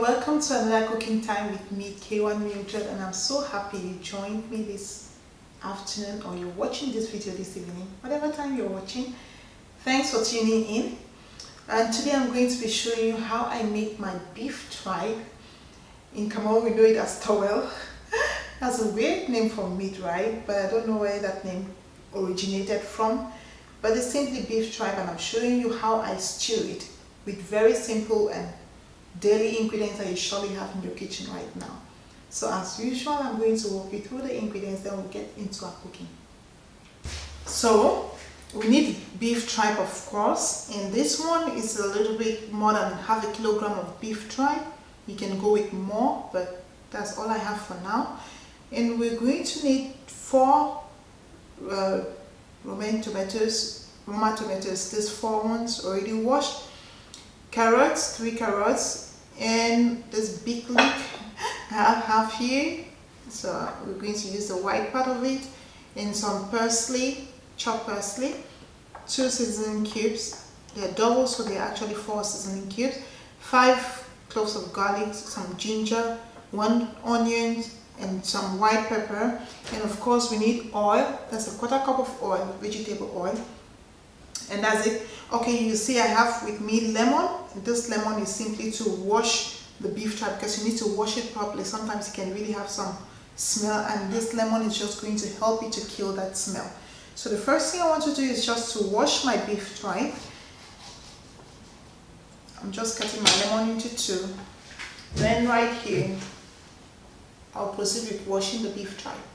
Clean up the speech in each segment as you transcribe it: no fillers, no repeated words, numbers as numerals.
welcome to another cooking time with me, K1 Mildred, and I'm so happy you joined me this afternoon, or you're watching this video this evening, whatever time you're watching. Thanks for tuning in. And today I'm going to be showing you how I make my beef tripe. In Cameroon we know it as towel. That's a weird name for meat, right? But I don't know where that name originated from. But it's simply beef tripe, and I'm showing you how I stew it with very simple and daily ingredients that you surely have in your kitchen right now. So as usual, I'm going to walk you through the ingredients, then we'll get into our cooking. So we need beef tripe, of course, and this one is a little bit more than half a kilogram of beef tripe. You can go with more, but that's all I have for now. And we're going to need 4 Roma tomatoes, these 4 ones already washed, carrots, 3 carrots, and this big leek I have here. So we're going to use the white part of it, and some parsley, chopped parsley, 2 seasoning cubes. They're double, so they're actually 4 seasoning cubes, 5 cloves of garlic, some ginger, 1 onion, and some white pepper. And of course we need oil. That's a 1/4 cup of oil, vegetable oil. And that's it. Okay, you see I have with me lemon. This lemon is simply to wash the beef tripe, because you need to wash it properly. Sometimes it can really have some smell, and this lemon is just going to help you to kill that smell. So the first thing I want to do is just to wash my beef tripe. I'm just cutting my lemon into 2. Then right here, I'll proceed with washing the beef tripe.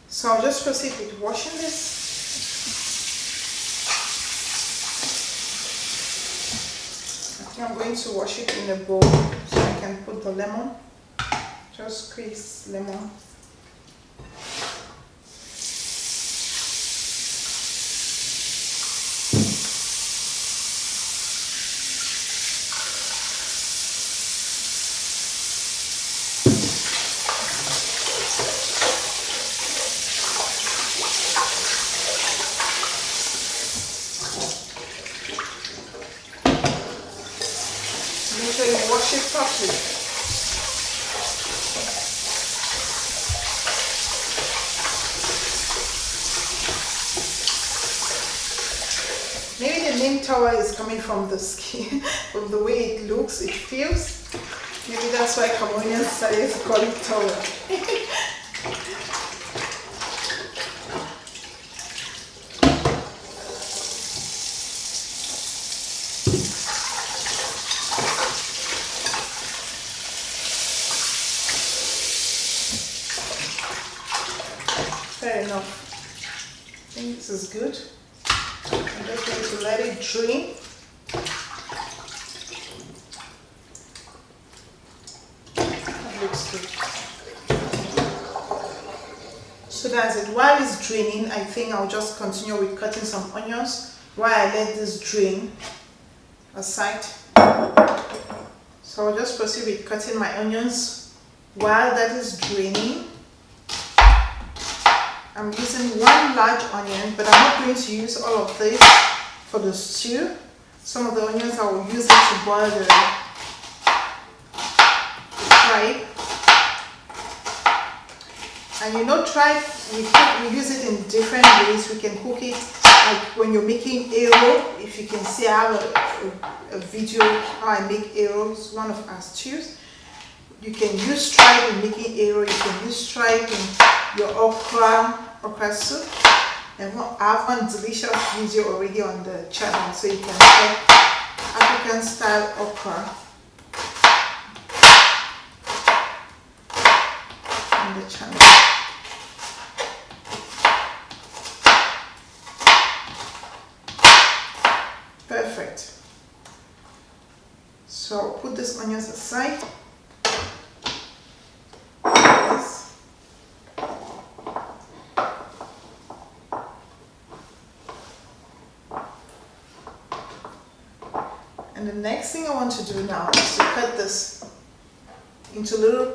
So I'll just proceed with washing this. I'm going to wash it in a bowl so I can put the lemon. Just squeeze lemon. Make sure you wash it properly. Maybe the name towel is coming from the skin, from the way it looks, it feels. Maybe that's why Cameroonians decided to call it towel. Fair enough. I think this is good. I'm just going to let it drain. That looks good. So that's it. While it's draining, I think I'll just continue with cutting some onions while I let this drain aside. So I'll just proceed with cutting my onions while that is draining. I'm using 1 large onion, but I'm not going to use all of this for the stew. Some of the onions I will use it to boil the tripe. And you know, tripe, we use it in different ways. We can cook it like when you're making arrow. If you can see, I have a video how I make arrow. It's one of our stews. You can use tripe in making arrow. You can use tripe in your okra soup. And I have one delicious video already on the channel, so you can check African style okra on the channel. Perfect. So I'll put these onions aside. And the next thing I want to do now is to cut this into little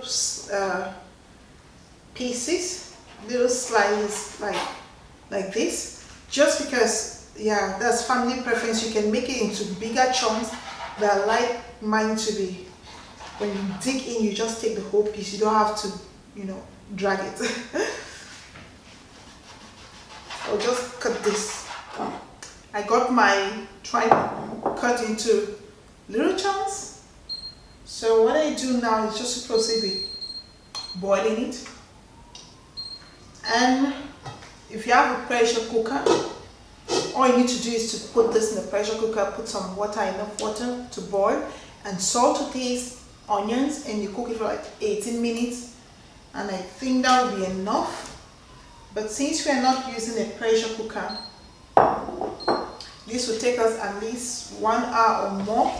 pieces, little slices like this, just because, yeah, that's family preference. You can make it into bigger chunks, but I like mine to be when you dig in, you just take the whole piece. You don't have to, drag it. I'll just cut this. I got my tripe cut into little chunks. So what I do now is just to proceed with boiling it. And if you have a pressure cooker, all you need to do is to put this in the pressure cooker, put some water, enough water to boil, and salt to taste, onions, and you cook it for like 18 minutes. And I think that will be enough. But since we are not using a pressure cooker, this will take us at least 1 hour or more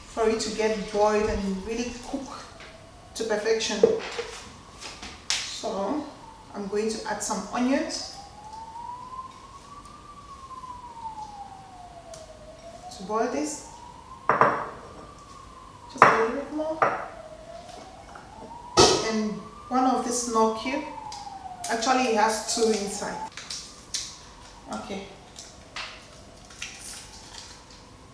for it to get boiled and really cook to perfection. So I'm going to add some onions to boil this. Just a little bit more. And one of this small cube, actually it has 2 inside. Okay.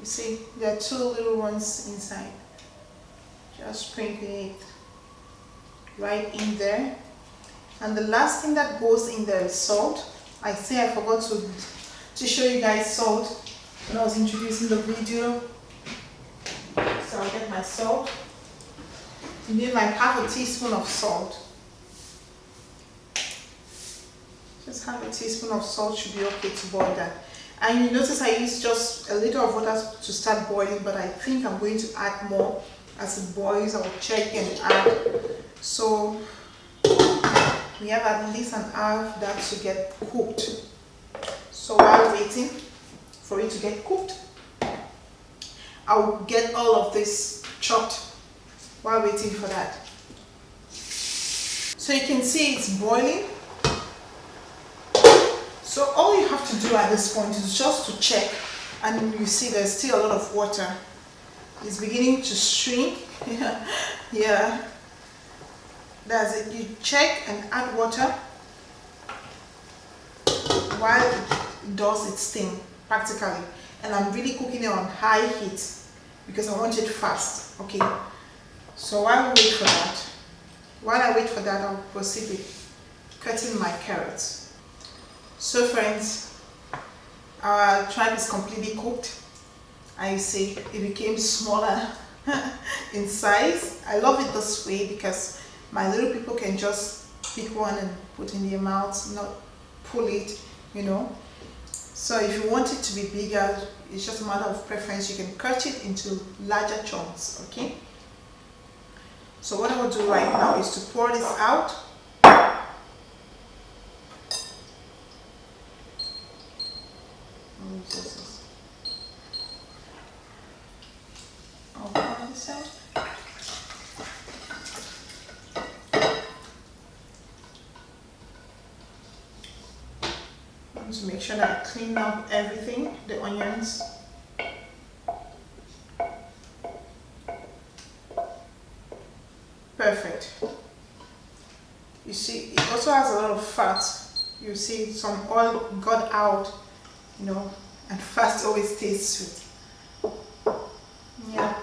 You see, there are 2 little ones inside. Just sprinkle it right in there. And the last thing that goes in there is salt. I forgot to show you guys salt when I was introducing the video. So I'll get my salt. You need like half a teaspoon of salt. Just half a teaspoon of salt should be okay to boil that. And you notice I use just a little of water to start boiling, but I think I'm going to add more as it boils. I'll check and add. So we have at least an hour for that to get cooked. So while waiting for it to get cooked, I'll get all of this chopped while waiting for that. So you can see it's boiling. So all you have to do at this point is just to check, and you see there's still a lot of water. It's beginning to shrink. Yeah. That's it. You check and add water while it does its thing, practically. And I'm really cooking it on high heat because I want it fast. Okay. So while I wait for that, I'll proceed with cutting my carrots. So friends, our tripe is completely cooked. I see it became smaller in size. I love it this way because my little people can just pick one and put in their mouths, not pull it, So if you want it to be bigger, it's just a matter of preference. You can cut it into larger chunks, okay? So what I will do right now is to pour this out. I'll pour this out. To make sure that I clean up everything, the onions. Perfect. You see, it also has a lot of fat. You see some oil got out, and fat always tastes sweet. Yeah.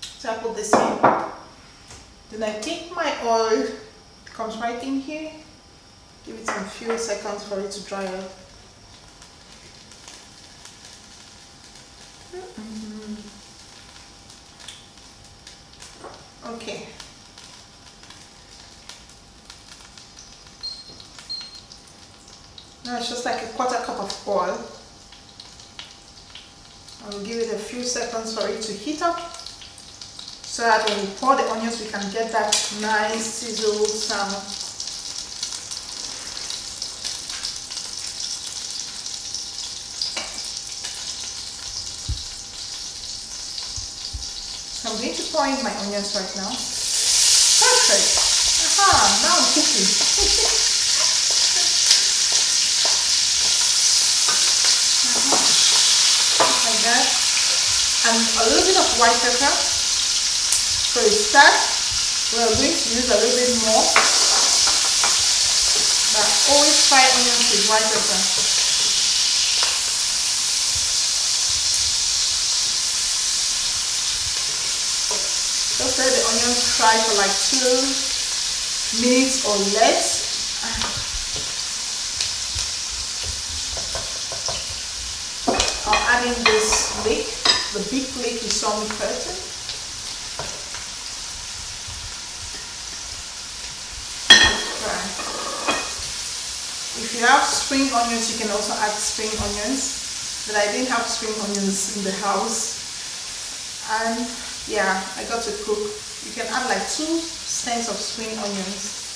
So I put this in. Then I take my oil, it comes right in here. Give it some few seconds for it to dry up. Okay. Now it's just like a 1/4 cup of oil. I will give it a few seconds for it to heat up, so that when we pour the onions, we can get that nice sizzle sound. I'm going to pour in my onions right now. Perfect. Aha, now I'm cooking. Like that. And a little bit of white pepper. For a start, we're going to use a little bit more. But always fry onions with white pepper. let the onions fry for like 2 minutes or less. I'll add in this leek, the big leek you saw me cutting. If you have spring onions, you can also add spring onions, but I didn't have spring onions in the house, and yeah, I got to cook. You can add like 2 stems of spring onions.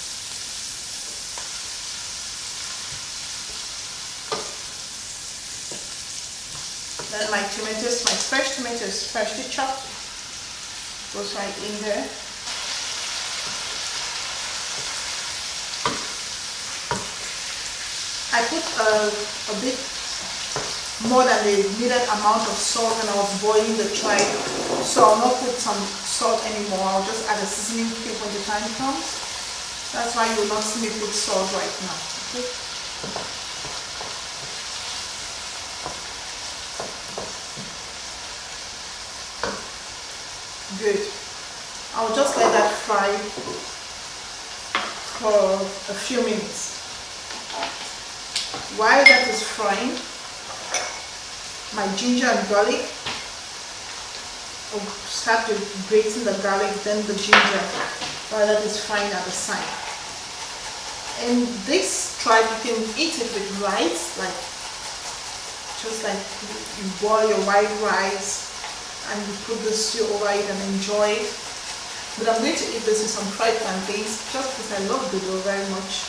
Then my tomatoes, my fresh tomatoes, freshly chopped, goes right in there. I put a bit more than the needed amount of salt when I was boiling the tripe, so I'll not put some salt anymore. I'll just add a seasoning cube when the time comes. That's why you will not see me put salt right now. Okay? Good. I'll just let that fry for a few minutes. While that is frying, my ginger and garlic, I'll start with grating the garlic, then the ginger, while that is frying at the side. And this tripe, you can eat it with rice, like just like you boil your white rice and you put the stew over it and enjoy it. But I'm going to eat this with some fried plantains just because I love dodo very much.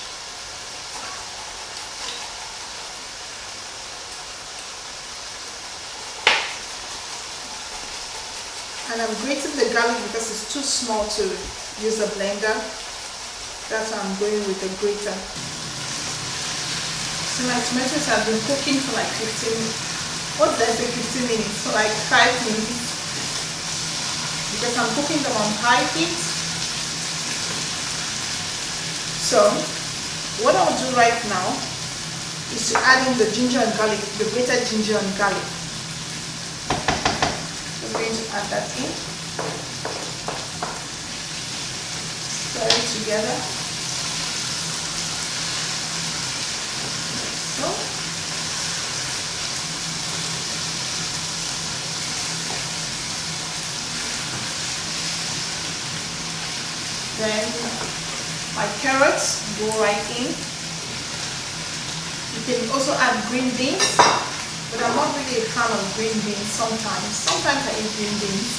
And I'm grating the garlic because it's too small to use a blender. That's why I'm going with a grater. So my tomatoes have been cooking for like 15, what did I say, 15 minutes? For like 5 minutes. Because I'm cooking them on high heat. So what I'll do right now is to add in the ginger and garlic, the grated ginger and garlic. I'm going to add that in. Stir it together. So. Then my carrots go right in. You can also add green beans. But I'm not really a fan of green beans sometimes. Sometimes I eat green beans.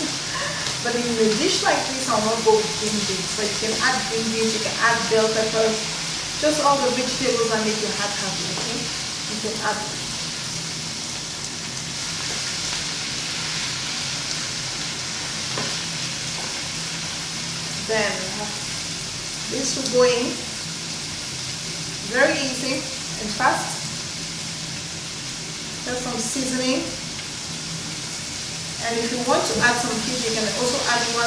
But in a dish like this, I'll not go with green beans. But you can add green beans, you can add bell peppers, just all the vegetables that make your heart happy, okay? You can add them. Then this will go in. Very easy and fast. Just some seasoning, and if you want to add some kids, you can also add 1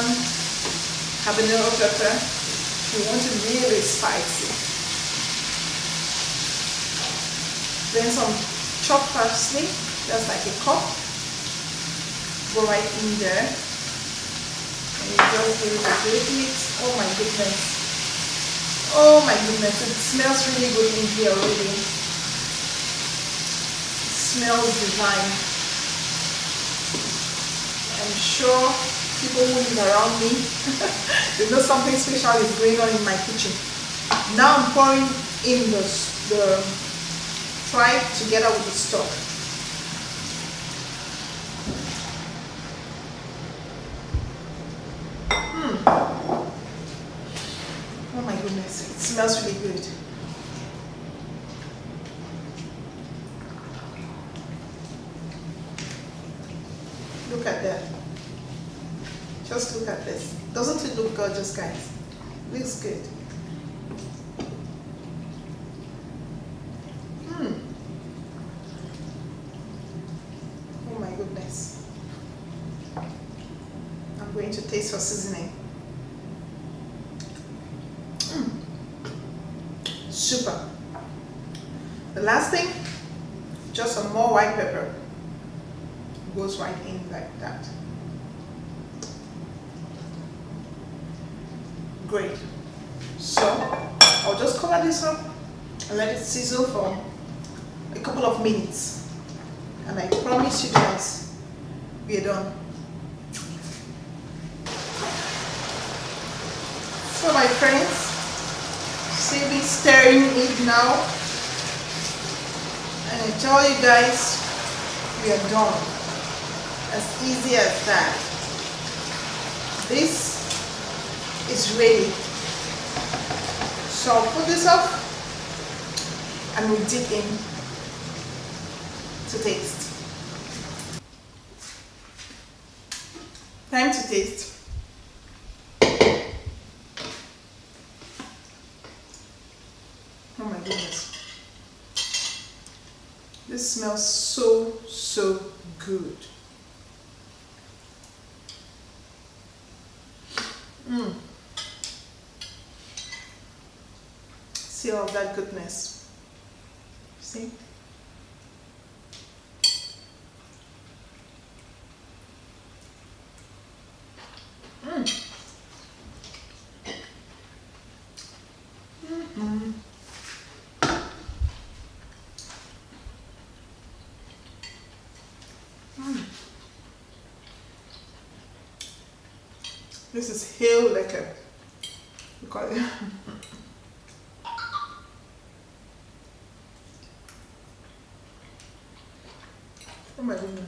habanero pepper if you want it really spicy. Then some chopped parsley, just like a cup, go right in there, and you just give it a good mix. Oh my goodness, oh my goodness, it smells really good in here already. Smells divine. I'm sure people who live around me they know something special is going on in my kitchen. Now I'm pouring in the tripe together with the stock. Oh my goodness, it smells really good. Look at that. Just look at this. Doesn't it look gorgeous, guys? Looks good. Oh my goodness. I'm going to taste for seasoning. Super. The last thing, just some more white pepper. Goes right in like that. Great. So I'll just cover this up and let it sizzle for a couple of minutes. And I promise you guys, we are done. So my friends, see me stirring it now. And I tell you guys, we are done. As easy as that. This is ready. So I'll put this up and we'll dig in to taste. Time to taste. Oh my goodness. This smells so good. See all of that goodness. See? This is heel lekker. We call it. Oh my goodness.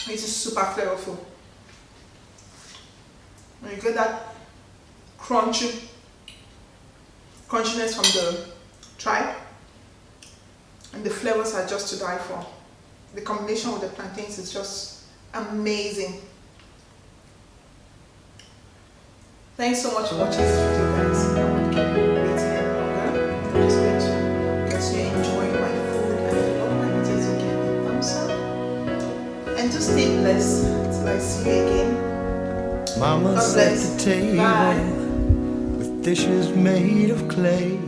This is super flavorful. When you get that crunchiness from the tripe, and the flavors are just to die for. The combination with the plantains is just amazing. Thanks so much for watching this video, guys. I won't keep you waiting any longer. I'm just going to get you enjoying my food, and I hope my videos will give me a thumbs up. And just stay blessed till I see you again. Mama set the table with dishes made of clay.